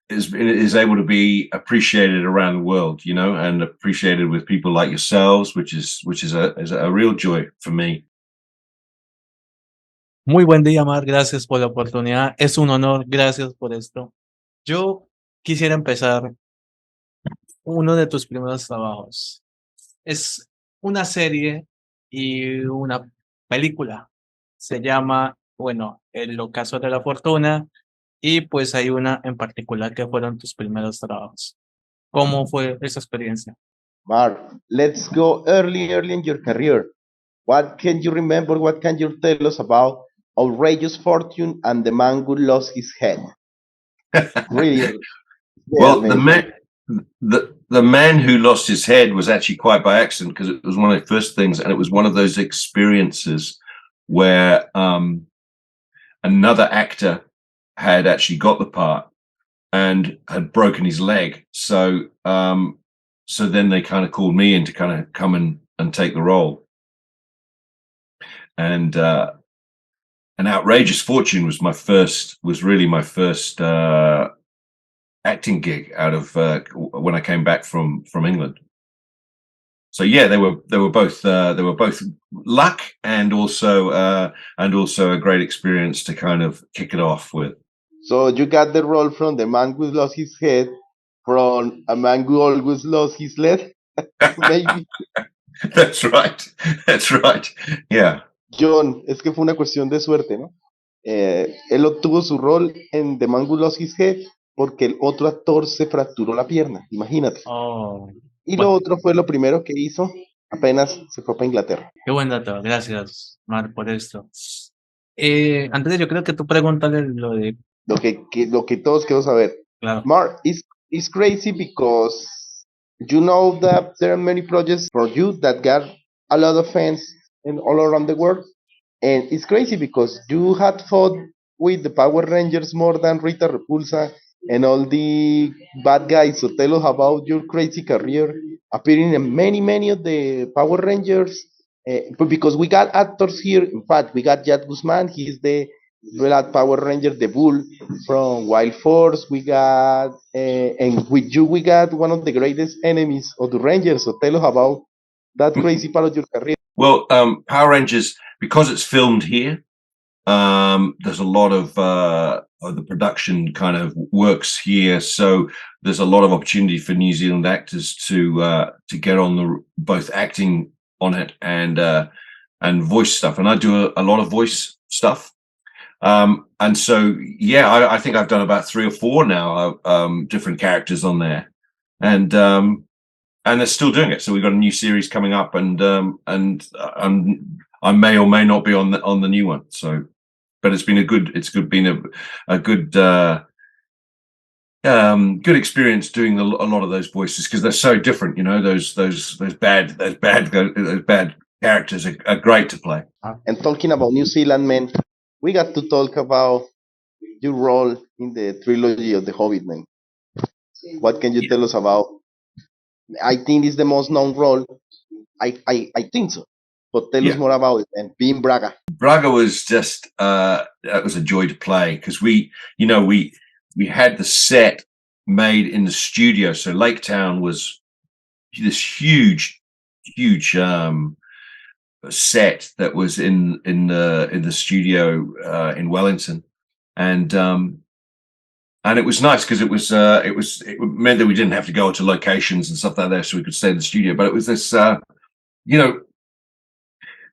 is able to be appreciated around the world, and appreciated with people like yourselves, which is a real joy for me. Muy buen día, Mar. Gracias por la oportunidad. Es un honor. Gracias por esto. Yo quisiera empezar uno de tus primeros trabajos. Es una serie y una película. Se llama, bueno, El ocaso de la fortuna, y pues hay una en particular que fueron tus primeros trabajos. ¿Cómo fue esa experiencia? Mark, let's go early in your career. What can you remember? What can you tell us about Outrageous Fortune and the Man Who Lost His Head? Really? Well, the man who lost his head was actually quite by accident, because it was one of the first things, and it was one of those experiences where another actor had actually got the part and had broken his leg. So then they kind of called me in to kind of come and take the role. And An Outrageous Fortune was really my first acting gig out of when I came back from England. So yeah, they were both luck and also a great experience to kind of kick it off with. So you got the role from the man who lost his head, from a man who always lost his leg, maybe. That's right. Yeah. Jhon, es que fue una cuestión de suerte, ¿no? Él obtuvo su rol en The Man Who Lost His Head porque el otro actor se fracturó la pierna, imagínate. Oh, Y lo otro fue lo primero que hizo apenas se fue para Inglaterra. qué buen dato. Gracias, Mar, por esto. Andrés, yo creo que tú pregúntale lo de... Lo que todos queremos saber. Claro. Mark, it's crazy because you know that there are many projects for you that got a lot of fans and all around the world. And it's crazy because you had fought with the Power Rangers more than Rita Repulsa and all the bad guys. So tell us about your crazy career, appearing in many of the Power Rangers. But because we got actors here, in fact, we got Jad Guzman, he's the Red Power Ranger, the Bull from Wild Force. We got, and with you, we got one of the greatest enemies of the Rangers. So tell us about that crazy part of your career. Well, Power Rangers, because it's filmed here, there's a lot of the production kind of works here, so there's a lot of opportunity for New Zealand actors to get on both acting on it and voice stuff. And I do a lot of voice stuff. And so, yeah, I think I've done about 3 or 4 now, different characters on there, and they're still doing it. So we've got a new series coming up, and I may or may not be on the new one. So, but it's been a good good experience doing a lot of those voices, because they're so different. Those bad characters are great to play. And talking about New Zealand, man, we got to talk about your role in the trilogy of The Hobbit, man. What can you tell us about? I think it's the most known role. I think so. But tell us more about it, and being Braga. Braga was just that was a joy to play, because we had the set made in the studio. So Lake Town was this huge set that was in the studio in Wellington, and it was nice because it meant that we didn't have to go to locations and stuff like that, so we could stay in the studio. But it was this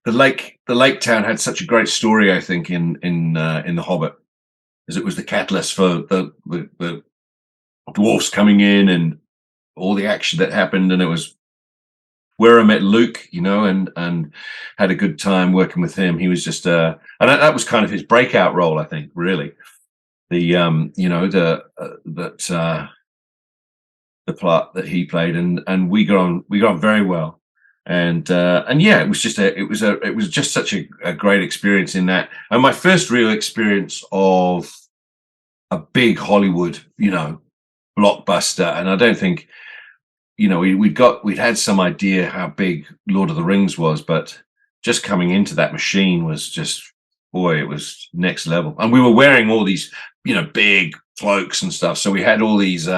the lake town had such a great story, I think, in The Hobbit, as it was the catalyst for the dwarfs coming in and all the action that happened. And it was where I met Luke, and had a good time working with him. He was just and that was kind of his breakout role, I think, really. The part that he played, and we got on very well. And yeah, it was just such a great experience in that, and my first real experience of a big Hollywood blockbuster. And I don't think we'd had some idea how big Lord of the Rings was, but just coming into that machine was just, boy, it was next level. And we were wearing all these big cloaks and stuff. So we had all these.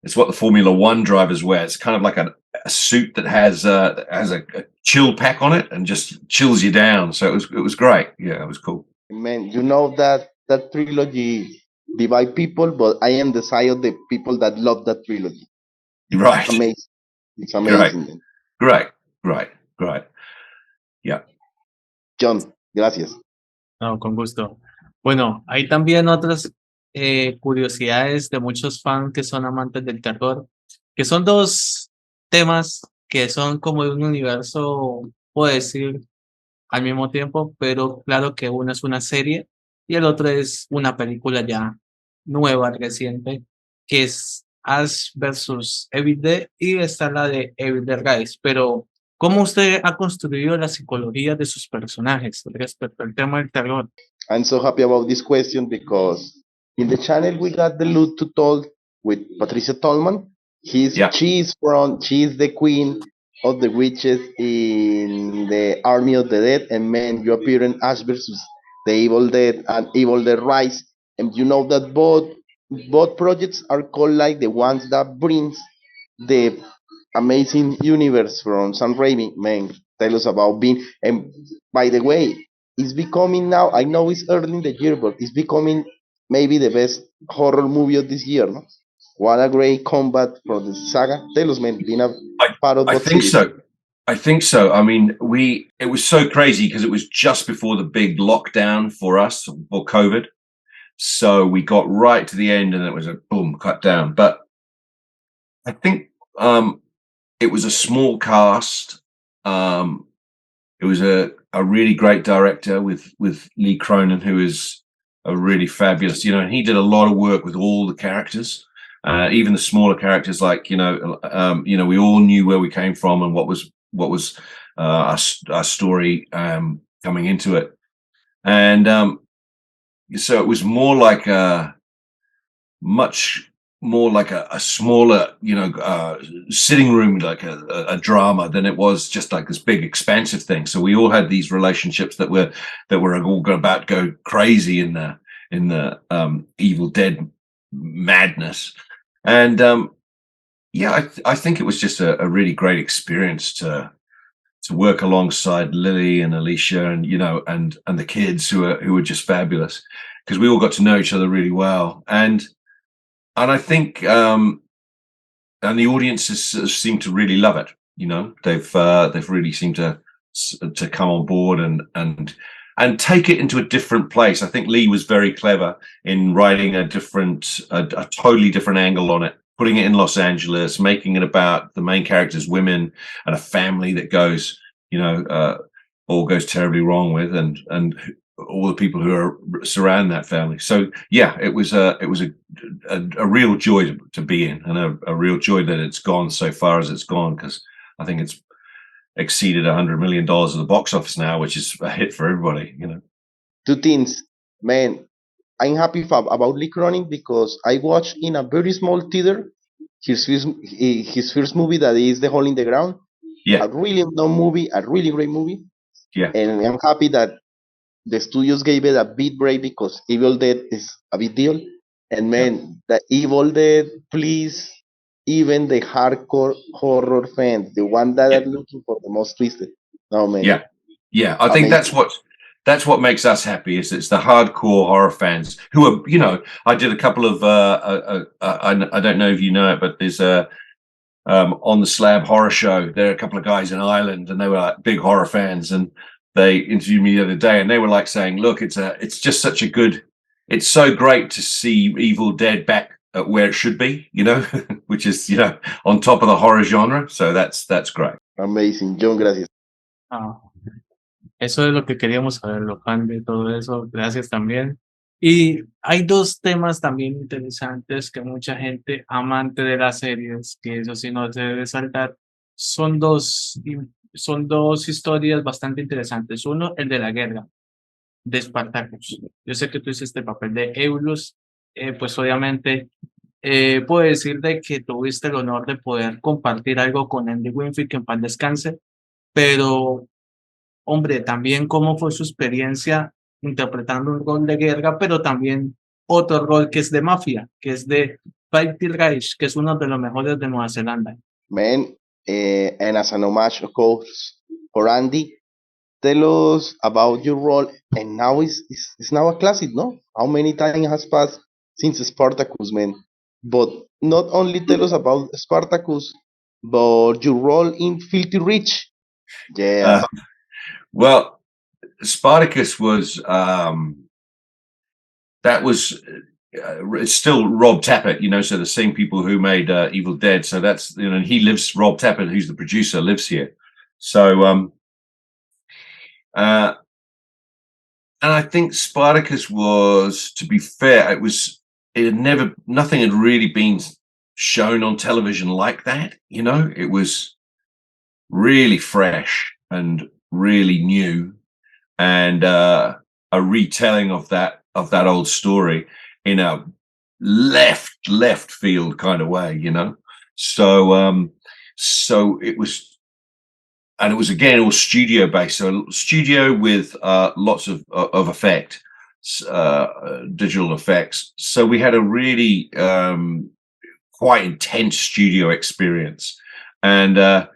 It's what the Formula One drivers wear. It's kind of like a suit that has a chill pack on it and just chills you down. So it was great. Yeah, it was cool. Man, you know that trilogy divide people, but I am the side of the people that love that trilogy. Right. Amazing. It's Great. amazing. Man. Great. Yeah. Jhon, gracias. No, con gusto. Bueno, hay también otras curiosidades de muchos fans que son amantes del terror, que son dos temas que son como de un universo, puedo decir, al mismo tiempo, pero claro que uno es una serie y el otro es una película ya nueva, reciente, que es Ash versus Evil Dead y está la de Evil Dead Rise. Pero, ¿cómo usted ha construido la psicología de sus personajes respecto al tema del terror? I'm so happy about this question because in the channel we got the loot to talk with Patricia Tolman. Yeah. She's the queen of the witches in the Army of the Dead, and man, you appear in Ash versus the Evil Dead and Evil Dead Rise, and you know that both projects are called like the ones that brings the amazing universe from Sam Raimi. Man, tell us about being. And by the way, it's becoming now. I know it's early in the year, but it's becoming maybe the best horror movie of this year. No? What a great combat for the saga. Tell us, man, being a part of I both think series. so. I think so. I mean, it was so crazy because it was just before the big lockdown for us for COVID. So we got right to the end and it was a boom, cut down. But I think it was a small cast. It was a really great director with Lee Cronin, who is a really fabulous, and he did a lot of work with all the characters, even the smaller characters. Like we all knew where we came from and what was our story coming into it, and so it was more like much more like a smaller, sitting room, like a drama, than it was just like this big expansive thing. So we all had these relationships that were all about to go crazy in the Evil Dead madness. And I think it was just a really great experience to work alongside Lily and Alicia and and the kids who were just fabulous, because we all got to know each other really well. And I think, and the audiences seem to really love it. They've really seemed to come on board and take it into a different place. I think Lee was very clever in writing a totally different angle on it, putting it in Los Angeles, making it about the main character's women and a family that goes, all goes terribly wrong with, and all the people who are surround that family. So yeah, it was a real joy to be in, and a real joy that it's gone so far as it's gone, because I think it's exceeded $100 million at the box office now, which is a hit for everybody. Two things, man. I'm happy about Lee Cronin because I watched in a very small theater his first movie, that is The Hole in the Ground. Yeah, A really known movie, a really great movie. yeah, And I'm happy that the studios gave it a big break because Evil Dead is a big deal. And man, the Evil Dead, please, even the hardcore horror fans, the one that Yeah. are looking for the most twisted. No, man. Yeah. I think Amazing. that's what makes us happy. Is it's the hardcore horror fans who are, I did a couple of I don't know if you know it, but there's on the Slab Horror Show, there are a couple of guys in Ireland, and they were like big horror fans, and they interviewed me the other day, and they were like saying, look, it's just such a good, it's so great to see Evil Dead back at where it should be, which is, on top of the horror genre. So that's great. Amazing. Jhon, gracias. Ah, eso es lo que queríamos saber, los fans de todo eso. Gracias también. Y hay dos temas también interesantes que mucha gente amante de las series, que eso sí no se debe saltar, son dos historias bastante interesantes. Uno, el de la guerra, de Spartacus. Yo sé que tú hiciste el papel de Eulus, pues obviamente puedo decir de que tuviste el honor de poder compartir algo con Andy Winfield, que en paz descanse, pero hombre, también cómo fue su experiencia interpretando un rol de guerra, pero también otro rol que es de mafia, que es de Five Reich, que es uno de los mejores de Nueva Zelanda. Man, and as an homage, of course, for Andy, tell us about your role. And now it's now a classic, no? How many time has passed since Spartacus, man? But not only tell us about Spartacus, but your role in Filthy Rich. Yeah. Well, Spartacus was that was it's still Rob Tappert, you know, so the same people who made Evil Dead. So that's, you know, and he lives, Rob Tappert, who's the producer, lives here. So and I think Spartacus was, to be fair, nothing had really been shown on television like that, you know. It was really fresh and really new, and a retelling of that old story in a left field kind of way, you know. So so it was, and it was again all studio based, so studio with lots of effect, digital effects. So we had a really quite intense studio experience, and I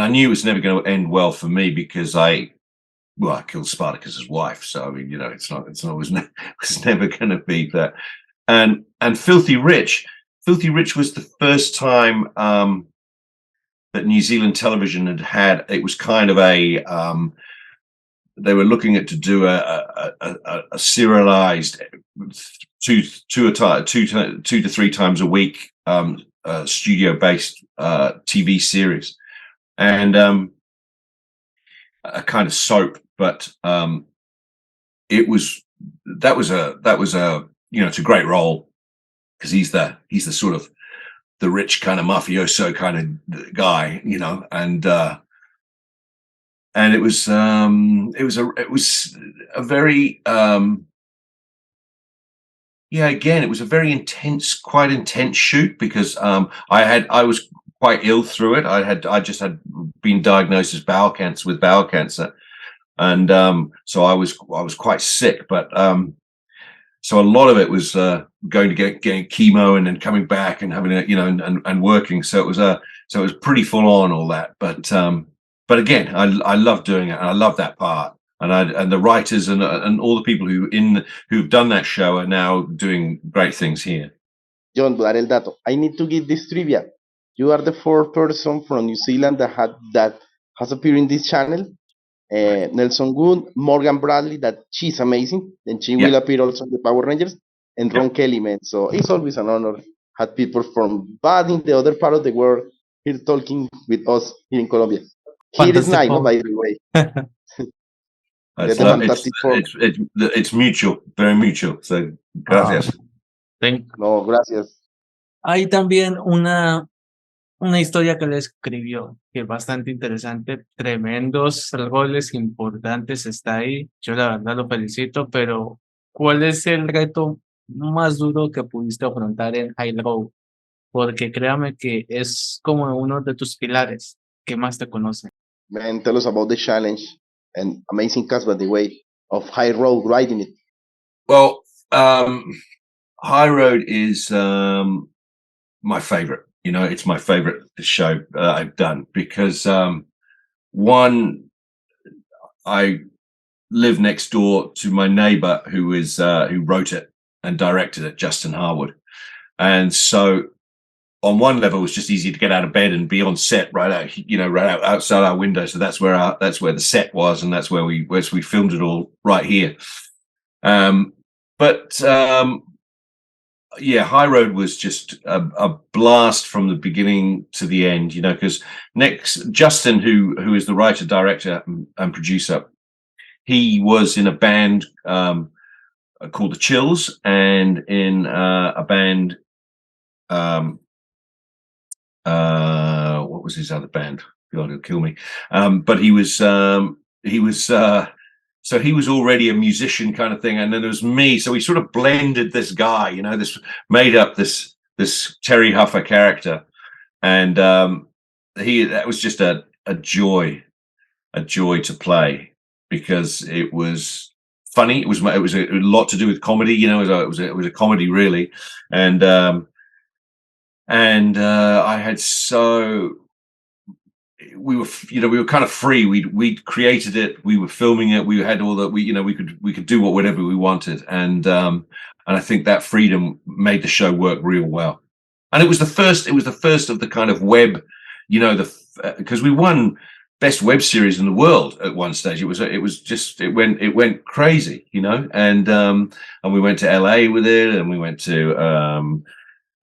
knew it was never going to end well for me, because I killed Spartacus's wife. So I mean, you know, it's never going to be that. And Filthy Rich was the first time that New Zealand television had. It was kind of a they were looking at to do a serialized two to three times a week studio based TV series, and a kind of soap, but that was a, you know, it's a great role, because he's the sort of the rich kind of mafioso kind of guy, you know, and it was a very again, it was a very quite intense shoot, because I was quite ill through it. I just had been diagnosed with bowel cancer, and so I was quite sick. But so a lot of it was going to getting chemo and then coming back and having it, you know, and working. So it was pretty full on, all that. But again, I love doing it, and I love that part. And the writers and all the people who've done that show are now doing great things here. Jhon, dar el dato. I need to give this trivia. You are the fourth person from New Zealand that has appeared in this channel. Nelson Goon, Morgan Bradley, that she's amazing, and she will appear also in the Power Rangers, and Ron Kelly, man. So it's always an honor have people from bad in the other part of the world here talking with us here in Colombia. Here is nice, no, by the way. It's mutual, very mutual. So gracias. No, gracias. Hay también una historia que le escribió, que es bastante interesante, tremendos goles importantes está ahí, yo la verdad lo felicito, pero ¿cuál es el reto más duro que pudiste afrontar en High Road? Porque créame que es como uno de tus pilares que más te conocen. Man, tell us about the challenge and amazing cast, by the way, of High Road riding it. Well, High Road is my favorite. You know, it's my favorite show I've done, because one, I live next door to my neighbor who wrote it and directed it, Justin Harwood, and so on one level, it was just easy to get out of bed and be on set right out outside our window. So that's where the set was, and that's where we filmed it all, right here. Yeah, High Road was just a blast from the beginning to the end, you know, because Justin, who is the writer, director, and producer, he was in a band called The Chills, and in a band, what was his other band? God, he'll kill me. But he was so he was already a musician kind of thing, and then there was me. So we sort of blended this guy, you know, made up this Terry Huffer character, and that was just a joy to play, because it was funny. It was a lot to do with comedy. You know, it was a comedy really, and I had we were kind of free. We created it. We were filming it. We had all that. We could do whatever we wanted, and I think that freedom made the show work real well. And it was the first. It was the first of the kind of web, because we won best web series in the world at one stage. It went crazy, and we went to LA with it, and we went to.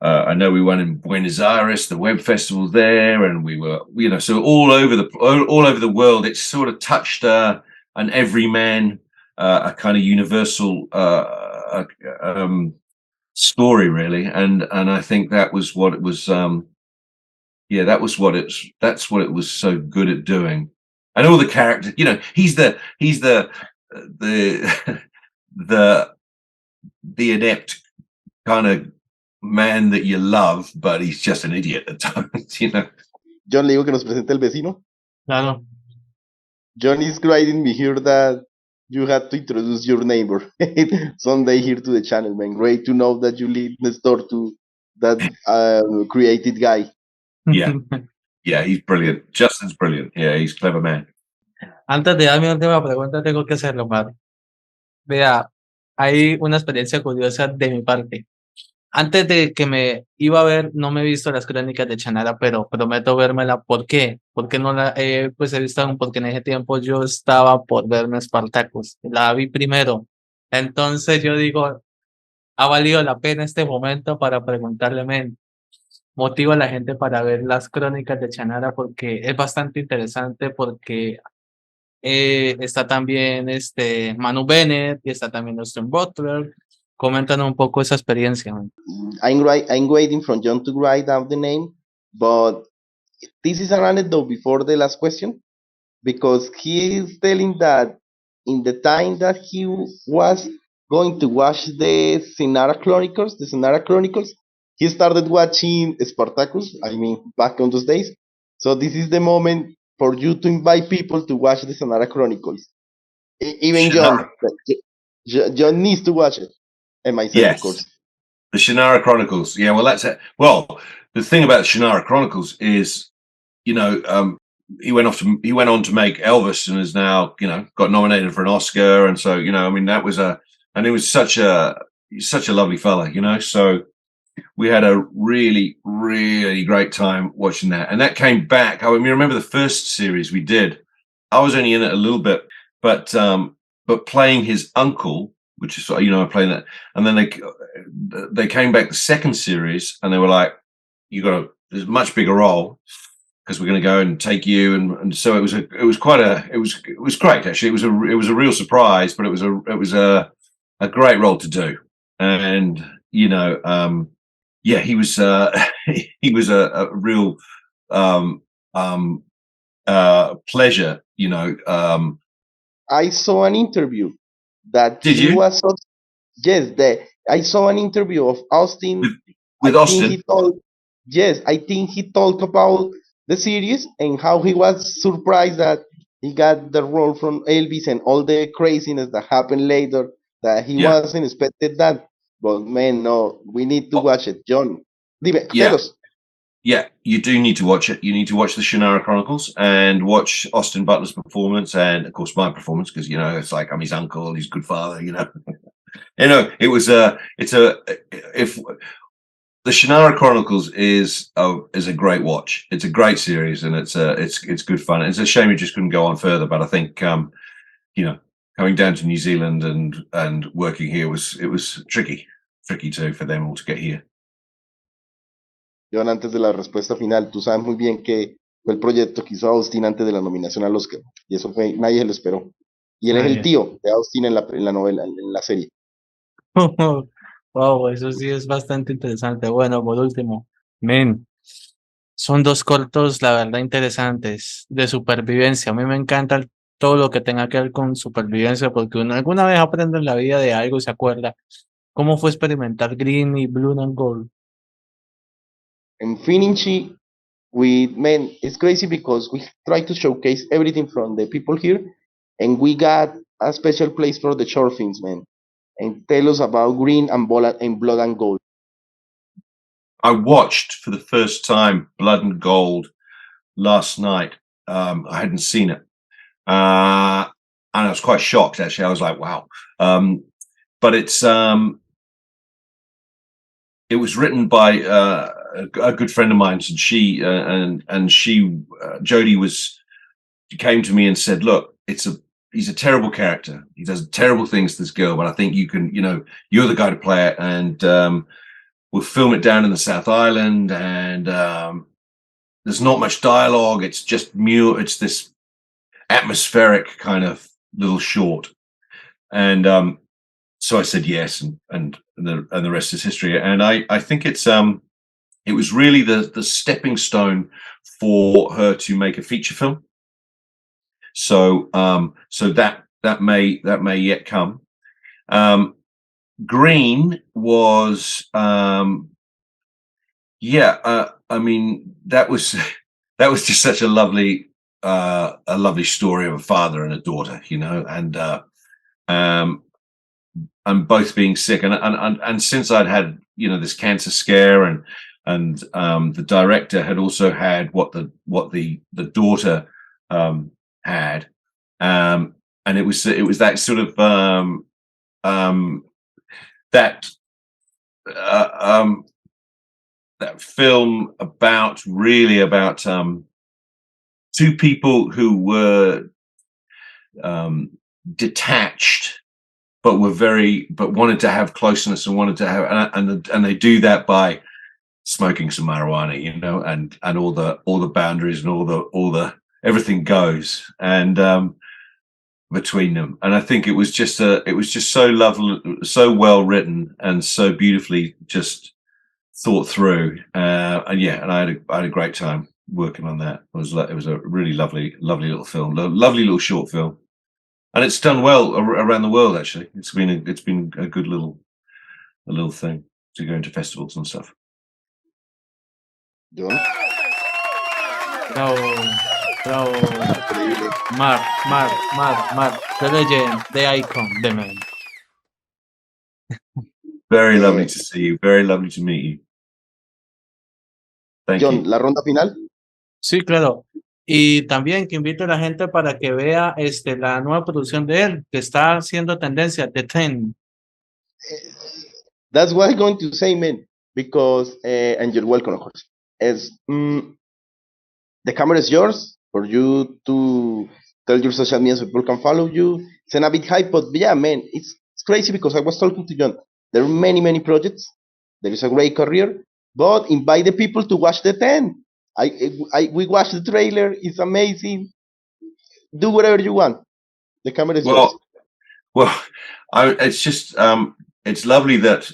I know we went in Buenos Aires, the web festival there, and we were, so all over the world. It sort of touched an everyman, a kind of universal story, really, and I think that was what it was. That's what it was so good at doing, and all the characters. He's the the inept kind of man that you love, but he's just an idiot at times, Jhon, le digo que nos presente el vecino. Claro. Jhon is writing me here that you had to introduce your neighbor someday here to the channel, man. Great to know that you live next door to that created guy. Yeah. Yeah, he's brilliant. Justin's brilliant. Yeah, he's a clever man. Antes de dar mi última pregunta, tengo que hacerlo, Mar. Vea, hay una experiencia curiosa de mi parte. Antes de que me iba a ver, no me he visto las crónicas de Shannara, pero prometo vérmela. ¿Por qué? Porque no la he visto aún, porque en ese tiempo yo estaba por verme Spartacus. La vi primero. Entonces yo digo, ha valido la pena este momento para preguntarle, men, motiva a la gente para ver las crónicas de Shannara, porque es bastante interesante, porque está también Manu Bennett y está también Austin Butler. Coméntanos un poco esa experiencia, man. I'm waiting for Jhon to write down the name, but this is an anecdote before the last question, because he is telling that in the time that he was going to watch the Shannara Chronicles, he started watching Spartacus, I mean, back on those days. So this is the moment for you to invite people to watch the Shannara Chronicles. Even Shannara. Jhon needs to watch it. And myself, of course. The Shannara Chronicles. Yeah, well, that's it. Well, the thing about Shannara Chronicles is, he went on to make Elvis, and is now, got nominated for an Oscar, and so, it was such a lovely fella, so we had a really, really great time watching that, and that came back. I remember the first series we did. I was only in it a little bit, but playing his uncle, which is, playing that, and then they came back the second series, and they were like, there's a much bigger role, because we're going to go and take you, and so it was great, actually. It was a real surprise, but it was a great role to do, and he was he was a real pleasure. I saw an interview that Did he you? was. Yes, I saw an interview of Austin. With Austin? I think he talked about the series and how he was surprised that he got the role from Elvis and all the craziness that happened later, that he wasn't expected that. But man, no, we need to watch it. Jhon, dime, tell us. Yeah, you do need to watch it. You need to watch the Shannara Chronicles and watch Austin Butler's performance, and of course my performance, because it's like I'm his uncle, he's a good father. It was if the Shannara Chronicles is a great watch. It's a great series, and it's good fun. It's a shame it just couldn't go on further, but I think coming down to New Zealand and working here was tricky too for them all to get here. Jhon, antes de la respuesta final, tú sabes muy bien que fue el proyecto que hizo Austin antes de la nominación al Oscar, y eso nadie se lo esperó. Y él es el tío de Austin en la novela, en la serie. Wow, eso sí es bastante interesante. Bueno, por último, son dos cortos, la verdad, interesantes, de supervivencia. A mí me encanta todo lo que tenga que ver con supervivencia, porque uno alguna vez aprende en la vida de algo y se acuerda cómo fue experimentar Green y Blue and Gold. And finishing it's crazy because we try to showcase everything from the people here, and we got a special place for the short films, man. And tell us about Green and Blood and Gold. I watched for the first time Blood and Gold last night. I hadn't seen it. And I was quite shocked, actually. I was like, wow. But it was written by a good friend of mine, and she Jodie came to me and said, look, he's a terrible character. He does terrible things to this girl, but I think you can, you're the guy to play it. And we'll film it down in the South Island, and there's not much dialogue. It's just it's this atmospheric kind of little short. And so I said yes, and the rest is history. And I think it was really the stepping stone for her to make a feature film. So that may yet come. Green was I mean, that was just such a lovely story of a father and a daughter, and both being sick, and since I'd had this cancer scare, and the director had also had what the daughter had, and it was that sort of that film about two people who were detached, but wanted to have closeness, and wanted to have, and they do that by smoking some marijuana, and all the boundaries, and all the everything goes, and between them. And I think it was just so lovely, so well written, and so beautifully just thought through. And I had a great time working on that. It was a really lovely little film, lovely little short film, and it's done well around the world. Actually, it's been a good little thing to go into festivals and stuff. Jhon. Bravo. Mark, the legend, the icon, the man. Very lovely to see you. Very lovely to meet you. Thank Jhon, you. la ronda final. Sí, claro. Y también que invito a la gente para que vea la nueva producción de él, que está haciendo tendencia, The Ten. That's what I'm going to say, man. Because and you're welcome, of course. As the camera is yours for you to tell your social media so people can follow you. It's a bit hype, but yeah, man, it's crazy because I was talking to Jhon. There are many projects. There is a great career, but invite the people to watch the 10. We watched the trailer. It's amazing. Do whatever you want. The camera is yours. Well, it's just it's lovely that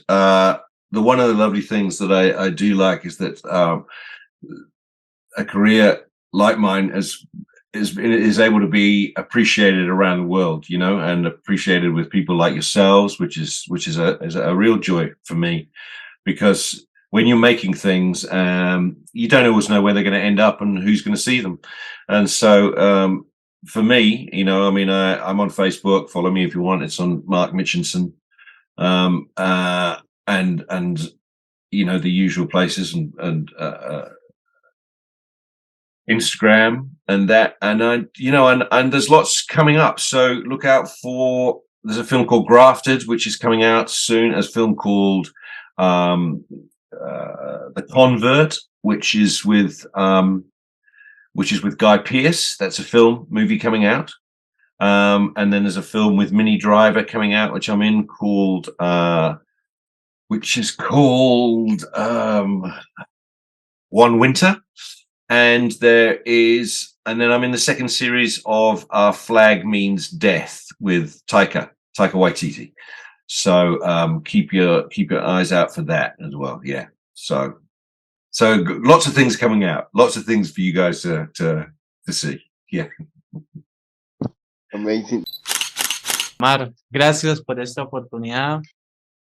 one of the lovely things that I do like is that a career like mine is able to be appreciated around the world, and appreciated with people like yourselves, which is a real joy for me, because when you're making things, you don't always know where they're going to end up and who's going to see them. And so for me, I'm on Facebook. Follow me if you want. It's on Mark Mitchinson, and the usual places, and Instagram, and there's lots coming up. So look out for. There's a film called Grafted, which is coming out soon. There's a film called The Convert, which is with Guy Pearce. That's a movie coming out. And then there's a film with Minnie Driver coming out, which I'm in, called One Winter. And then I'm in the second series of Our Flag Means Death with Taika Waititi. So keep your eyes out for that as well. Yeah. So lots of things coming out, lots of things for you guys to see. Yeah. Amazing. Mar, gracias por esta oportunidad.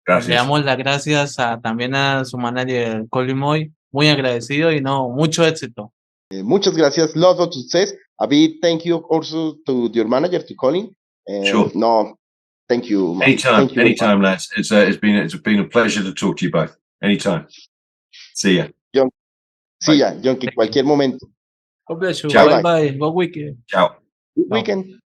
Gracias. Le damos las gracias también a su manager Colin Moy. Muy agradecido y mucho éxito. Muchas gracias. Lots of success. A big thank you also to your manager, to Colin. And Sure. no, thank you, man. Anytime, Thank you very much. anytime, lads. It's been a pleasure to talk to you both. Anytime. See ya. Sí, ya, John, que cualquier momento. God bless you. Ciao. Bye bye. Good weekend. Ciao. Good Ciao. weekend.